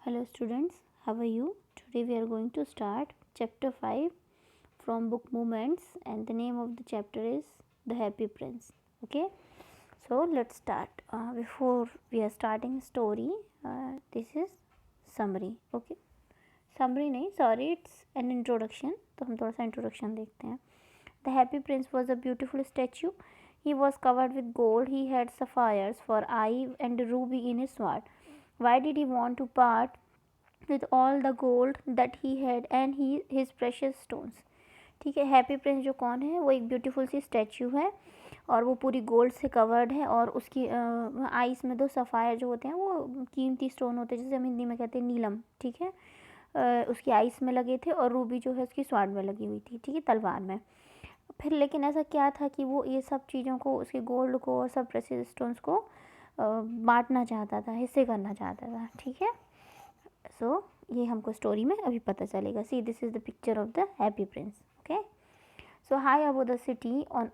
Hello students, how are you? Today we are going to start chapter 5 from book Moments, and the name of the chapter is The Happy Prince. Okay, so let's start. Before we are starting story, this is summary. Okay, summary नहीं, sorry, it's an introduction. तो हम थोड़ा सा introduction देखते हैं. The Happy Prince was a beautiful statue. He was covered with gold. He had sapphires for eye and a ruby in his sword. Why did he want to part with all the gold that he had and his precious stones? ठीक है, happy Prince जो कौन है, वो एक beautiful सी statue है और वो पूरी गोल्ड से कवर्ड है और उसकी आइस में दो सफ़ायर जो होते हैं वो कीमती स्टोन होते हैं, जैसे हम हिंदी में कहते हैं नीलम. ठीक है, उसकी आइस में लगे थे और रूबी जो है उसकी स्वाड में लगी हुई थी. ठीक है, तलवार में. फिर लेकिन ऐसा क्या था कि वो ये सब चीज़ों को, उसके गोल्ड को और सब प्रेशियस स्टोन्स को बांटना चाहता था, हिस्से करना चाहता था. ठीक है, सो ये हमको स्टोरी में अभी पता चलेगा. See, this is the picture of the happy prince. Okay, so high above the city on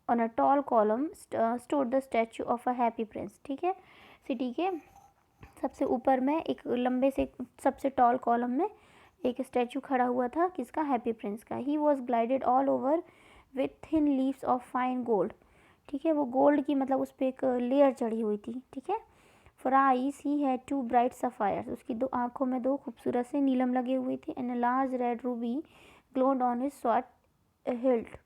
a tall column stood the statue of a happy prince. ठीक है, सिटी के सबसे ऊपर में एक लंबे से सबसे टॉल कॉलम में एक स्टैचू खड़ा हुआ था. किसका? हैप्पी प्रिंस का. He was glided all over with thin leaves of fine gold. ठीक है, वो गोल्ड की मतलब उस पर एक लेयर चढ़ी हुई थी. ठीक है, for eyes he had two bright sapphires. उसकी दो आँखों में दो खूबसूरत से नीलम लगे हुए थे. And a large red Ruby glowed on his sword hilt.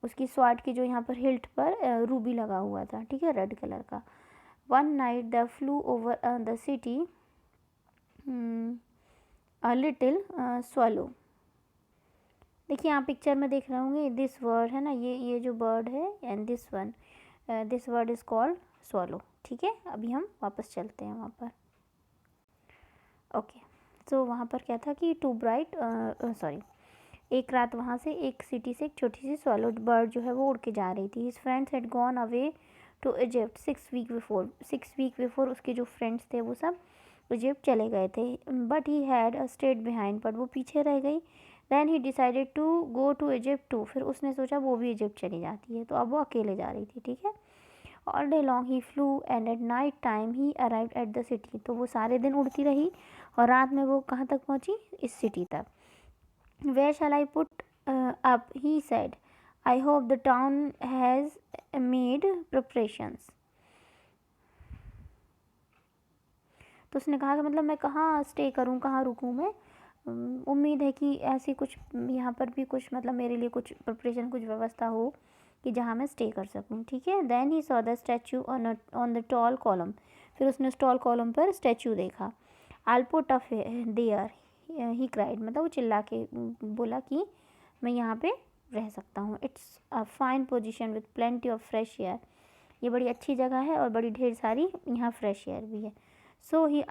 उसकी स्वॉर्ड की जो यहाँ पर हिल्ट पर रूबी लगा हुआ था. ठीक है, रेड कलर का. One night the flu over the city a little swallow. देखिए यहाँ पिक्चर में देख रहे होंगे, दिस वर्ड है ना, ये जो बर्ड है, and this word is called swallow. ठीक है, अभी हम वापस चलते हैं वहाँ पर. ओके, सो वहाँ पर क्या था कि एक रात वहाँ से एक सिटी से एक छोटी सी स्वैलो बर्ड जो है वो उड़ के जा रही थी. His friends had gone away to Egypt 6 week before. उसके जो फ्रेंड्स थे वो सब इजिप्ट चले गए थे. But he had stayed behind, but वो पीछे रह गई. Then he decided to go to Egypt too. फिर उसने सोचा वो भी इजिप्ट चली जाती है, तो अब वो अकेले जा रही थी. ठीक है, all day long he flu and at night time he arrived at the city. तो वो सारे दिन उड़ती रही और रात में वो कहाँ तक पहुँची? इस सिटी तक. Where shall I put up, he said. I hope the town has made preparations. तो उसने कहा कि मतलब मैं कहाँ स्टे करूँ, कहाँ रुकूँ मैं. उम्मीद है कि ऐसी कुछ यहाँ पर भी कुछ मतलब मेरे लिए कुछ प्रिपरेशन, कुछ व्यवस्था हो कि जहाँ मैं स्टे कर सकूँ. ठीक है. Then he saw the statue on the tall column. फिर उसने उस टॉल कॉलम पर स्टैचू देखा. I put up there, he cried. मतलब वो चिल्ला के बोला कि मैं यहाँ पे रह सकता हूँ. It's a fine position with plenty of fresh air. ये बड़ी अच्छी जगह है और बड़ी ढेर सारी यहाँ फ्रेश एयर भी है. सो ही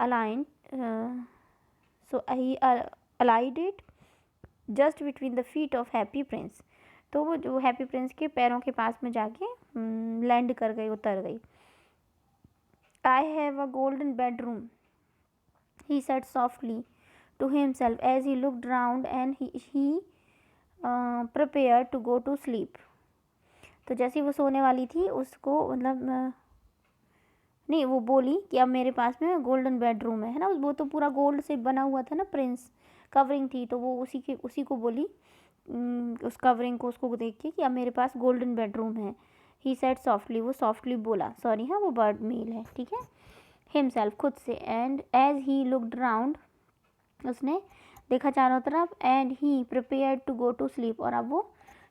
alighted just between the feet of happy prince. तो वो जो हैप्पी प्रिंस के पैरों के पास में जाके लैंड कर गई, उतर गई. I have a golden bedroom, he said softly to himself as he looked round and he prepared to go to sleep. तो जैसे वो सोने वाली थी उसको मतलब नहीं, वो बोली कि अब मेरे पास में गोल्डन बेडरूम है ना. वो तो पूरा गोल्ड से बना हुआ था ना, प्रिंस कवरिंग थी, तो वो उसी को बोली, उस कवरिंग को उसको देख के कि अब मेरे पास गोल्डन बेडरूम है. ही सेड सॉफ्टली, वो सॉफ्टली बोला. सॉरी, हाँ वो बर्ड मेल है. ठीक है, हिमसेल्फ खुद से. And as he looked round, उसने देखा चारों तरफ. And he prepared to go to sleep, और अब वो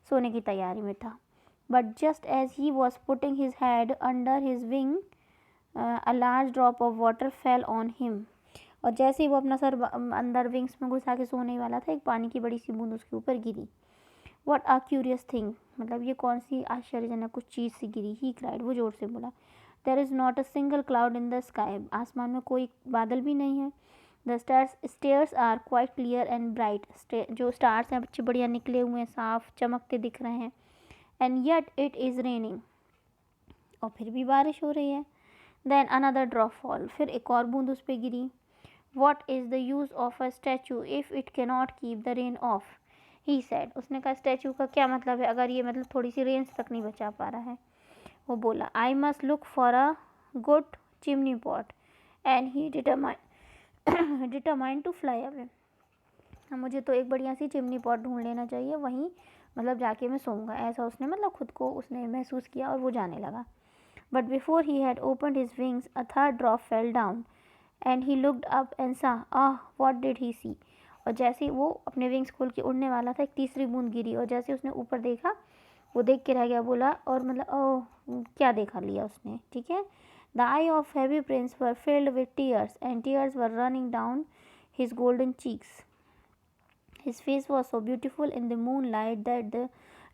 सोने की तैयारी में था. But just as he was putting his head under his wing a large drop of water fell on him. और जैसे ही वो अपना सर अंदर विंग्स में घुसा के सोने वाला था, एक पानी की बड़ी सी बूंद उसके ऊपर गिरी. व्हाट अ क्यूरियस थिंग, मतलब ये कौन सी आश्चर्यजनक कुछ चीज़ सी गिरी. ही क्राइड, वो जोर से बोला. There is not a single cloud in the sky, आसमान में कोई बादल भी नहीं है. The stars are quite clear and bright. जो स्टार्स हैं अच्छे बढ़िया निकले हुए हैं, साफ चमकते दिख रहे हैं. And yet it is raining, और फिर भी बारिश हो रही है. देन अनदर ड्रॉप फॉल, फिर एक और बूंद उस पर गिरी. What is the use of a statue if it can not keep the rain off, he said. उसने कहा स्टैचू का क्या मतलब है अगर ये मतलब थोड़ी सी रेंज तक नहीं बचा पा रहा है. वो बोला, I must look for a good chimney pot. And he determine determined to fly away, मुझे तो एक बढ़िया सी चिमनी पॉट ढूंढ लेना चाहिए, वहीं मतलब जाके मैं सोऊंगा, ऐसा उसने मतलब खुद को उसने महसूस किया और वो जाने लगा. But before he had opened his wings a third drop fell down and he looked up and सा, व्हाट डिड ही सी. और जैसे ही वो अपने विंग्स खोल के उड़ने वाला था, एक तीसरी बूंद गिरी और जैसे उसने ऊपर देखा, वो देख के रह गया, बोला और मतलब ओह क्या देखा लिया उसने. ठीक है. The I of heavy Prince were filled with tears and tears were running down his golden cheeks. His face was so beautiful in the moonlight that the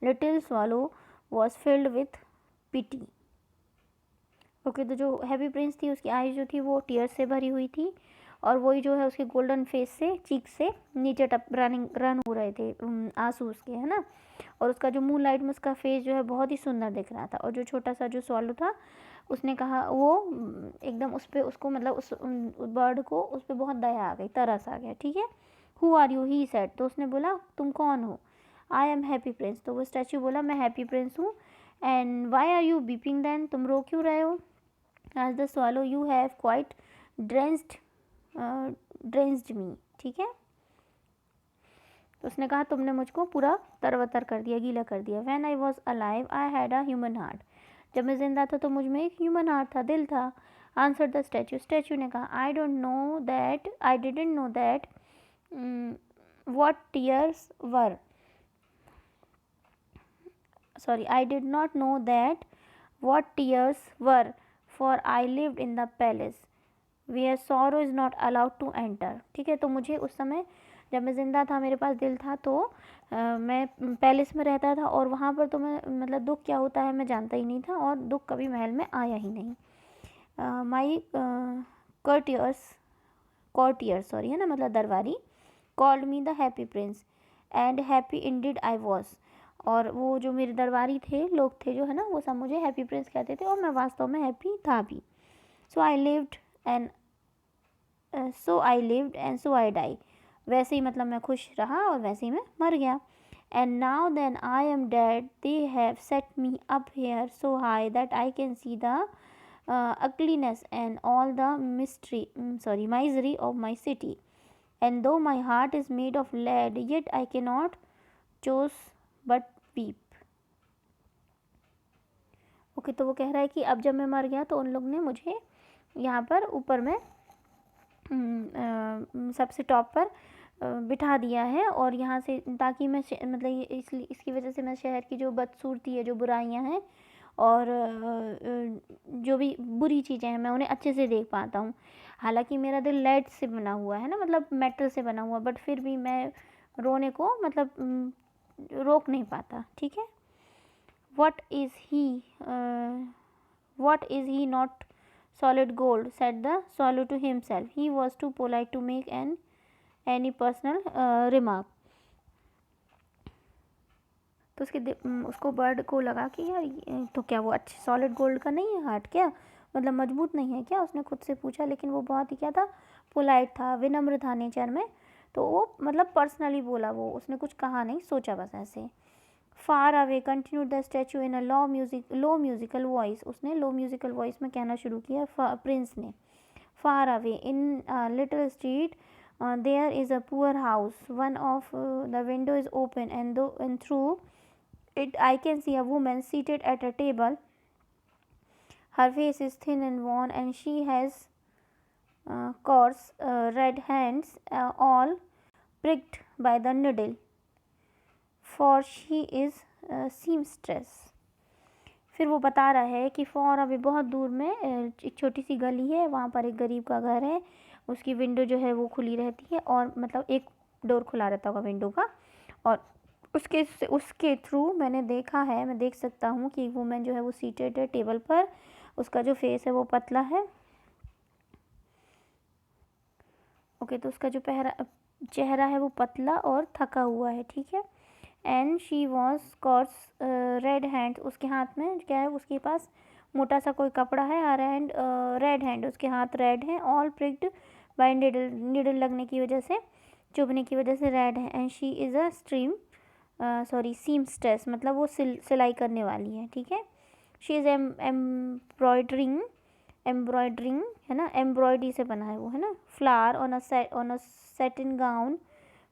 little swallow was filled with pity. Okay, तो जो heavy Prince थी उसकी eyes जो थी वो tears से भरी हुई थी और वही जो है उसके गोल्डन फेस से, चीक से नीचे रन हो रहे थे आंसू उसके, है ना. और उसका जो मून लाइट में उसका फेस जो है बहुत ही सुंदर दिख रहा था. और जो छोटा सा जो स्वॉलो था उसने कहा, वो एकदम उस पर उसको मतलब उस बर्ड को उस पर बहुत दया आ गई, तरस आ गया. ठीक है. Who are you, he said. तो उसने बोला तुम कौन हो. I am happy prince. तो वो स्टैचू बोला मैं हैप्पी प्रिंस हूँ. And why are you weeping then, तुम रो क्यों रहे हो. As the swallow you have quite drenched me. ठीक है. तो उसने कहा तुमने मुझको पूरा तरवतर कर दिया, गीला कर दिया. When I was alive I had a human heart. जब मैं जिंदा था तो मुझ में एक ह्यूमन हार्ट था, दिल था. Answer the statue. स्टैचू ने कहा I don't know that, I didn't know that what tears were. Sorry, I did not know that what tears were, for I lived in the palace where sorrow is not allowed to enter. ठीक है. तो मुझे उस समय जब मैं ज़िंदा था, मेरे पास दिल था, तो मैं पैलेस में रहता था और वहाँ पर तो मैं मतलब दुख क्या होता है मैं जानता ही नहीं था और दुख कभी महल में आया ही नहीं. माई courtiers सॉरी है ना, मतलब दरबारी, called me the happy Prince and happy indeed I was. और वो जो मेरे दरबारी थे, लोग थे जो है ना, वो सब मुझे हैप्पी प्रिंस कहते थे और मैं वास्तव में हैप्पी था भी. So I lived and so I die. वैसे ही मतलब मैं खुश रहा और वैसे ही मैं मर गया. And now then I am dead they have set me up here so high that I can see the ugliness and all the misery of my city. And though my heart is made of lead, yet I cannot choose but weep. Okay, तो वो कह रहा है कि अब जब मैं मर गया तो उन लोग ने मुझे यहाँ पर ऊपर में सबसे टॉप पर बिठा दिया है और यहाँ से ताकि मैं मतलब इसलिए इसकी वजह से मैं शहर की जो बदसूरती है, जो बुराइयाँ हैं और जो भी बुरी चीज़ें हैं मैं उन्हें अच्छे से देख पाता हूँ. हालांकि मेरा दिल लेड से बना हुआ है ना, मतलब मेटल से बना हुआ, बट फिर भी मैं रोने को मतलब रोक नहीं पाता. ठीक है. what is he not solid gold, said the swallow to himself. He was too polite to make any personal remark. तो उसको बर्ड को लगा कि यार तो क्या वो अच्छे सॉलिड गोल्ड का नहीं है हार्ट, क्या मतलब मजबूत नहीं है क्या, उसने खुद से पूछा. लेकिन वो बहुत ही क्या था, पोलाइट था, विनम्र था नेचर में, तो वो मतलब पर्सनली बोला, वो उसने कुछ कहा नहीं, सोचा बस ऐसे. Far away continued the statue in a low musical voice. उसने लो म्यूजिकल वॉइस में कहना शुरू किया प्रिंस ने. Far away in little street there is a poor house. One of the window is open and through it I can see a woman seated at a table. Her face is thin and worn and she has coarse red hands all pricked by the needle, for she is seamstress. फिर वो बता रहा है कि for अभी बहुत दूर में एक छोटी सी गली है, वहाँ पर एक गरीब का घर है, उसकी विंडो जो है वो खुली रहती है और मतलब एक डोर खुला रहता होगा विंडो का, और उसके थ्रू मैंने देखा है, मैं देख सकता हूँ कि एक वुमेन जो है वो सीटेड है टेबल पर, उसका जो फेस है वो पतला है. ओके, तो उसका जो चेहरा है वो पतला और थका हुआ है. ठीक है. And she was coarse red hand. उसके हाथ में क्या है, उसके पास मोटा सा कोई कपड़ा है. हर हैंड रेड हैंड, उसके हाथ रेड हैं. ऑल प्रिक्ड बाय निडल लगने की वजह से, चुभने की वजह से रेड है. And she is a seamstress, मतलब वो सिलाई करने वाली है. ठीक है. शी इज़ एम्ब्रॉयडरिंग एम्ब्रॉयडरिंग है ना, एम्ब्रॉयडरी से बना है वो, है ना. Flower on a satin gown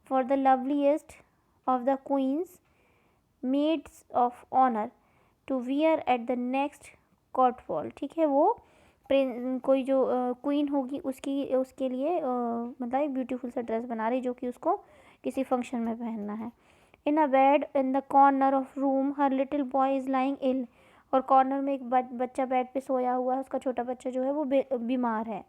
for the loveliest of the queen's maids of honour to wear at the next court ball. ठीक है, वो कोई जो क्वीन होगी उसके लिए मतलब एक ब्यूटीफुल सा ड्रेस बना रही जो कि उसको किसी फंक्शन में पहनना है. In a bed in the corner of room her little boy is lying ill. और कॉर्नर में एक बच्चा बेड पे सोया हुआ है, उसका छोटा बच्चा जो है वो बीमार है.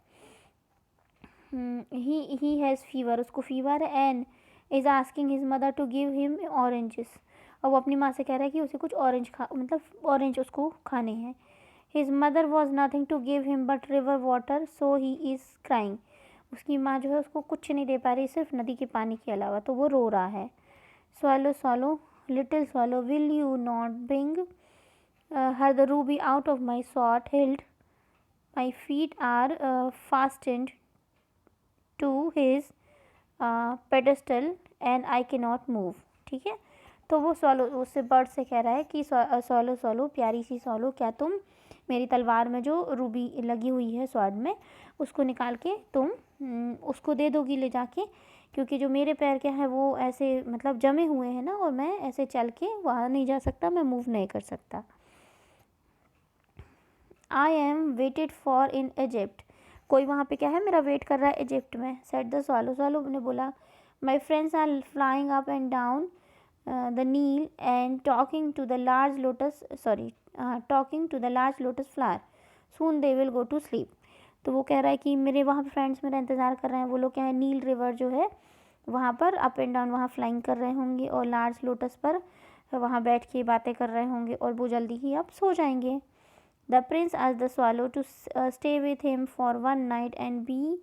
ही हैज़ फीवर, उसको फीवर है. And is asking his mother to give him oranges. और वो अपनी माँ से कह रहा है कि उसे कुछ मतलब ऑरेंज उसको खाने हैं. His mother was nothing to give him but river water so he is crying. उसकी माँ जो है उसको कुछ नहीं दे पा रही सिर्फ नदी के पानी के अलावा, तो वो रो रहा है. Swallow swallow little swallow will you not bring her the ruby out of my sword hilt. My feet are fastened to his pedestal and I can not move. ठीक है, तो वो स्वैलो उससे बर्ड से कह रहा है कि स्वैलो स्वैलो प्यारी सी स्वैलो, क्या तुम मेरी तलवार में जो रूबी लगी हुई है स्वॉर्ड में उसको निकाल के तुम उसको दे दोगी ले जाके, क्योंकि जो मेरे पैर क्या है वो ऐसे मतलब जमे हुए हैं ना, और मैं ऐसे चल के वहाँ नहीं जा सकता, मैं मूव नहीं कर सकता. I am waited for in Egypt. कोई वहाँ पे क्या है मेरा वेट कर रहा है इजिप्ट में. सेट द स्वैलो, स्वैलो ने बोला. My friends are flying up and down the Nile and talking to the large lotus flower. Soon they will go to sleep. तो वो कह रहा है कि मेरे वहाँ पे फ्रेंड्स मेरा इंतज़ार कर रहे हैं. वो लोग क्या है नील रिवर जो है वहाँ पर अप एंड डाउन वहाँ फ्लाइंग कर रहे होंगे, और लार्ज लोटस पर वहाँ बैठ के बातें कर रहे होंगे, और वो जल्दी ही अब सो जाएंगे. The Prince asked the swallow to stay with him for one night and be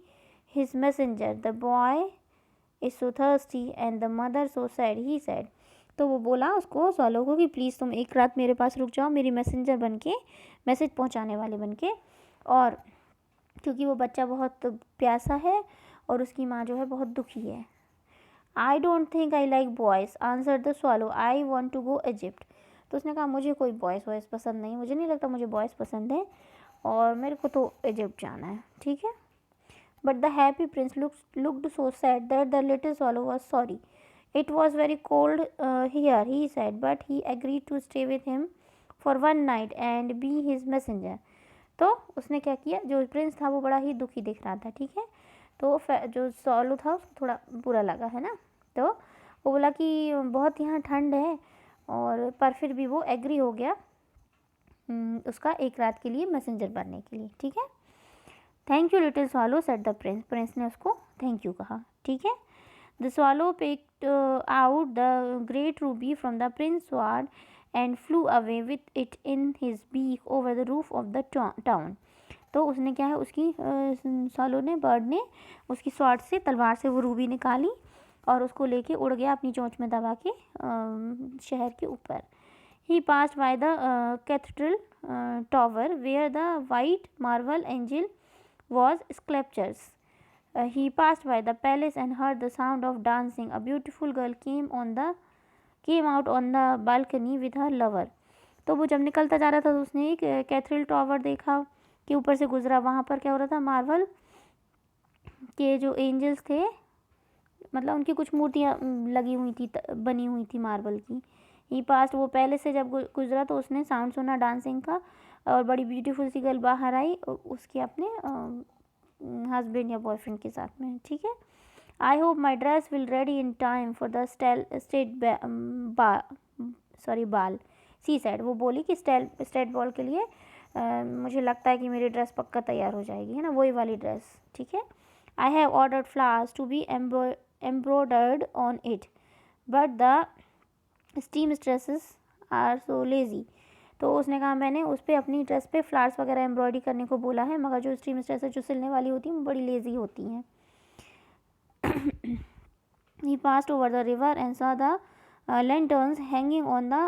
his messenger. The boy is so thirsty and the mother so sad, he said. तो वो बोला उसको स्वैलो को कि प्लीज़ तुम एक रात मेरे पास रुक जाओ, मेरी मैसेंजर बन के, मैसेज पहुँचाने वाले बन के. और क्योंकि वो बच्चा बहुत प्यासा है और उसकी माँ जो है बहुत दुखी है. I don't think I like boys answer the swallow, I want to go Egypt. तो उसने कहा मुझे कोई बॉयज़ पसंद नहीं, मुझे नहीं लगता मुझे बॉयज़ पसंद है, और मेरे को तो इजिप्ट जाना है. ठीक है, but the happy prince looked so sad that the little swallow was sorry. It was very cold here, he said, but he agreed to stay with him for one night and be his messenger. तो उसने क्या किया, जो Prince था वो बड़ा ही दुखी दिख रहा था. ठीक है, तो जो स्वैलो था उसको थोड़ा बुरा लगा, है ना. तो वो बोला कि बहुत यहाँ ठंड है, और पर फिर भी वो एग्री हो गया उसका एक रात के लिए मैसेंजर बनने के लिए. ठीक है, thank you little swallow said the prince. Prince ने उसको थैंक यू कहा. ठीक है, the swallow picked out the great ruby from the prince sword and flew away with it in his beak over the roof of the town. तो उसने क्या है उसकी स्वैलो ने, बर्ड ने उसकी स्वॉर्ड से, तलवार से वो रूबी निकाली और उसको लेके उड़ गया अपनी चोंच में दबा के शहर के ऊपर. He pass by the cathedral tower where the white marble angel was sculptures. He pass by the palace and heard the sound of dancing. A beautiful girl came out on the balcony with her lover. तो वो जब निकलता जा रहा था तो उसने एक कैथेड्रल टॉवर देखा कि ऊपर से गुजरा. वहाँ पर क्या हो रहा था, मार्बल के जो एंजल्स थे, मतलब उनकी कुछ मूर्तियाँ लगी हुई थी, बनी हुई थी मार्बल की. ही पास्ट, वो पहले से जब गुजरा तो उसने साउंड सुना डांसिंग का, और बड़ी ब्यूटीफुल सी गर्ल बाहर आई उसके अपने हस्बैंड या बॉयफ्रेंड के साथ में. ठीक है, I hope my dress will ready in time for the ball. She said, वो बोली कि स्टेट बॉल के लिए मुझे लगता है कि मेरी ड्रेस पक्का तैयार हो जाएगी, है ना, वही वाली ड्रेस. ठीक है, I have ordered flowers to be embroidered on it, but the seamstresses are so lazy. तो उसने कहा मैंने उस पर अपनी ड्रेस पे फ्लावर्स वगैरह एम्ब्रॉयडरी करने को बोला है, मगर जो seamstresses जो सिलने वाली होती हैं वो बड़ी लेज़ी होती हैं. He passed over the river and saw the lanterns hanging on the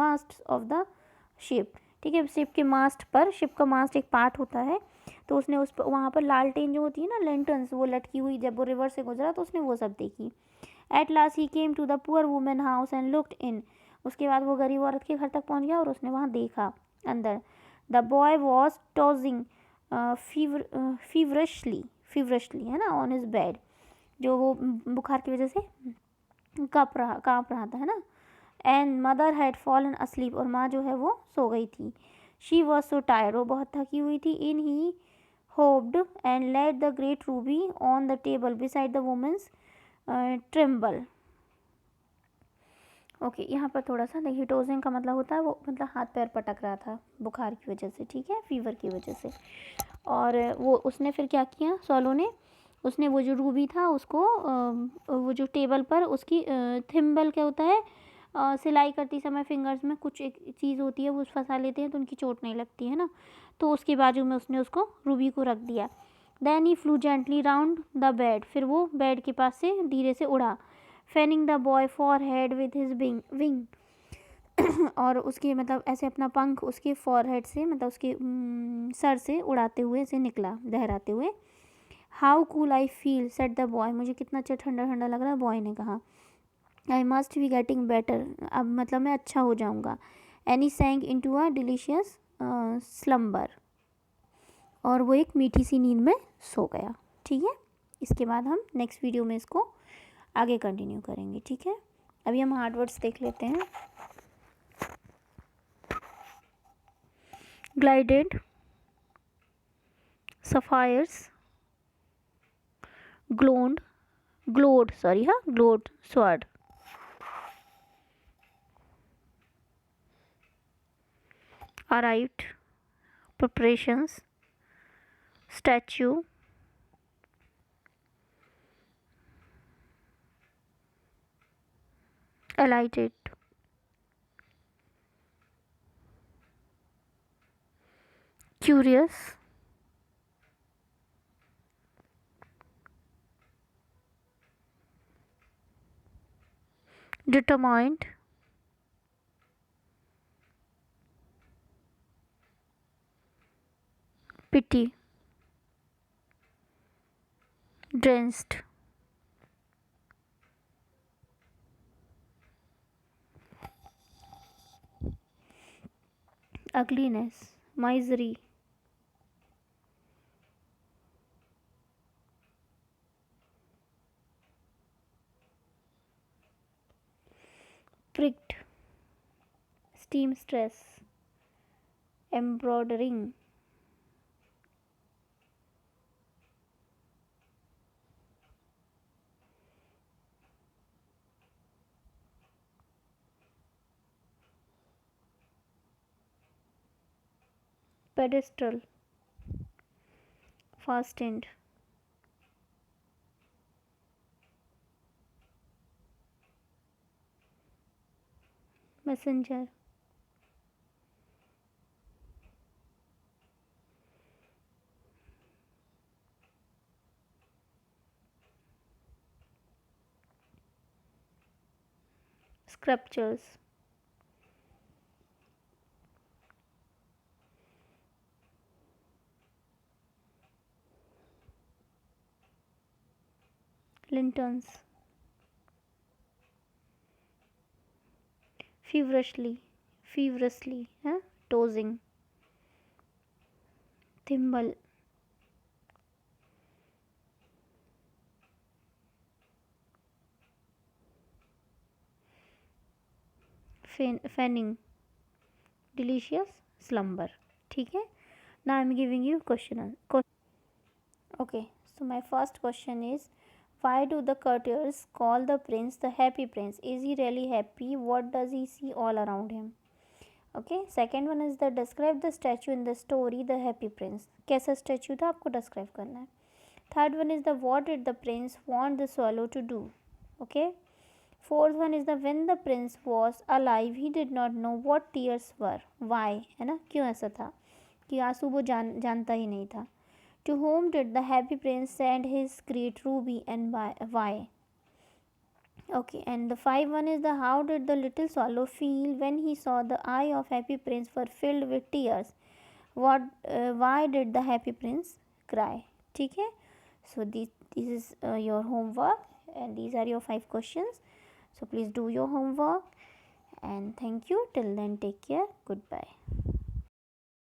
masts of the ship. ठीक है, शिप के मास्ट पर, शिप का मास्ट एक पार्ट होता है, तो उसने उस पर वहाँ पर लालटेन जो होती है ना, लैंटर्न्स, वो लटकी हुई, जब वो रिवर से गुजरा तो उसने वो सब देखी. At last he came to the poor woman house and looked in. उसके बाद वो गरीब औरत के घर तक पहुँच गया और उसने वहाँ देखा अंदर. द बॉय वॉज टॉसिंग फीवरशली है ना, ऑन हिज बेड, जो वो बुखार की वजह से काँप रहा था, है ना. And mother had fallen asleep, और माँ जो है वो सो गई थी. शी वॉज सो टायर्ड, वो बहुत थकी हुई थी. In he hopped and laid the great ruby on the table beside the woman's thimble. Okay, यहाँ पर थोड़ा सा देखिए, टोजिंग का मतलब होता है वो मतलब हाथ पैर पटक रहा था बुखार की वजह से, ठीक है, फीवर की वजह से. और वो उसने फिर क्या किया, सोलो ने, उसने वो जो रूबी था उसको वो जो टेबल पर उसकी थिम्बल क्या होता है, सिलाई करती समय फिंगर्स में कुछ एक चीज़ होती है वो फंसा लेते हैं तो उनकी चोट नहीं लगती है ना, तो उसके बाजू में उसने उसको रूबी को रख दिया. Then he flew gently round the bed, फिर वो बेड के पास से धीरे से उड़ा. Fanning the boy forehead with his wing, और उसके मतलब ऐसे अपना पंख उसके फॉरहेड से मतलब उसके सर से उड़ाते हुए ऐसे निकला, लहराते हुए. How cool I feel said the boy, मुझे कितना अच्छा ठंडा ठंडा लग रहा है, बॉय ने कहा. I must be getting better, अब मतलब मैं अच्छा हो जाऊँगा. Any sank into a delicious slumber, और वो एक मीठी सी नींद में सो गया. ठीक है, इसके बाद हम नेक्स्ट वीडियो में इसको आगे कंटिन्यू करेंगे. ठीक है, अभी हम हार्ड वर्ड्स देख लेते हैं. Glided, sapphires, glowed sword, arrived, preparations, statue, alighted, curious, determined, pity, drenched, ugliness, misery, pricked, seamstress, embroidering, pedestal, fastened, messenger, sculptures, lanterns, feverishly, tossing, thimble, fanning, delicious slumber. ठीक है, now I'm giving you question. Okay, so my first question is, why do the courtiers call the prince the happy prince? Is he really happy? What does he see all around him? Okay, second one is the describe the statue in the story the happy prince. कैसा statue था आपको describe करना है. Third one is the what did the prince want the swallow to do? Okay. Fourth one is the when the prince was alive he did not know what tears were. Why, है ना, क्यों ऐसा था कि आंसू वो जानता ही नहीं था. To whom did the happy prince send his great ruby and why? Okay, and the 5 one is the how did the little swallow feel when he saw the eye of happy prince were filled with tears? Why did the happy prince cry? ठीक है, so this is your homework and these are your 5 questions. So please do your homework and thank you. Till then, take care. Goodbye.